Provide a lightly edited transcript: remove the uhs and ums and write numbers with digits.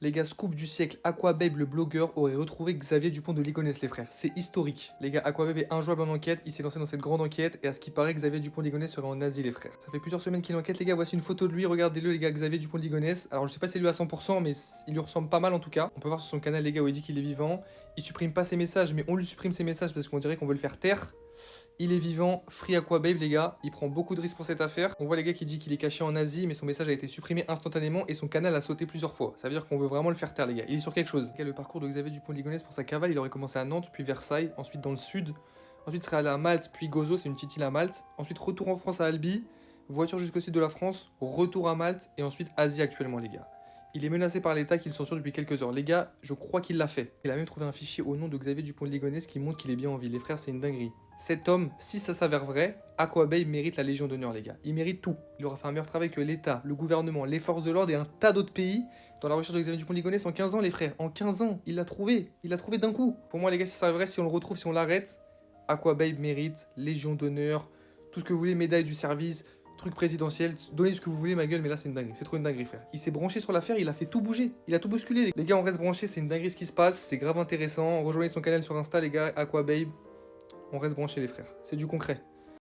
Les gars, scoop du siècle, Aquababe, le blogueur, aurait retrouvé Xavier Dupont de Ligonnès, les frères. C'est historique. Les gars, Aquababe est injouable en enquête, il s'est lancé dans cette grande enquête, et à ce qui paraît, Xavier Dupont de Ligonnès serait en Asie, les frères. Ça fait plusieurs semaines qu'il enquête, les gars, voici une photo de lui, regardez-le, les gars, Xavier Dupont de Ligonnès. Alors, je sais pas si c'est lui à 100%, mais il lui ressemble pas mal en tout cas. On peut voir sur son canal, les gars, où il dit qu'il est vivant. Il supprime pas ses messages, mais on lui supprime ses messages parce qu'on dirait qu'on veut le faire taire. Il est vivant, Free Aquababe les gars, il prend beaucoup de risques pour cette affaire. On voit les gars qui dit qu'il est caché en Asie, mais son message a été supprimé instantanément et son canal a sauté plusieurs fois. Ça veut dire qu'on veut vraiment le faire taire les gars. Il est sur quelque chose. Les gars, le parcours de Xavier Dupont de Ligonnès pour sa cavale, il aurait commencé à Nantes, puis Versailles, ensuite dans le sud. Ensuite il serait allé à Malte, puis Gozo, c'est une petite île à Malte. Ensuite retour en France à Albi, voiture jusqu'au sud de la France, retour à Malte et ensuite Asie actuellement les gars. Il est menacé par l'État qu'il censure depuis quelques heures. Les gars, je crois qu'il l'a fait. Il a même trouvé un fichier au nom de Xavier Dupont de Ligonnès qui montre qu'il est bien en vie. Les frères, c'est une dinguerie. Cet homme, si ça s'avère vrai, Aquababe mérite la Légion d'honneur, les gars. Il mérite tout. Il aura fait un meilleur travail que l'État, le gouvernement, les forces de l'ordre et un tas d'autres pays dans la recherche de Xavier Dupont de Ligonnès en 15 ans, les frères. En 15 ans, il l'a trouvé. Il l'a trouvé d'un coup. Pour moi, les gars, si ça s'avère vrai, si on le retrouve, si on l'arrête, Aquababe mérite Légion d'honneur, tout ce que vous voulez, médaille du service, truc présidentiel, donnez ce que vous voulez ma gueule, mais là c'est une dinguerie, c'est trop une dinguerie frère. Il s'est branché sur l'affaire, il a fait tout bouger, il a tout bousculé. Les gars, on reste branchés, c'est une dinguerie ce qui se passe, c'est grave intéressant. Rejoignez son canal sur Insta les gars, Aquababe, on reste branchés les frères, c'est du concret.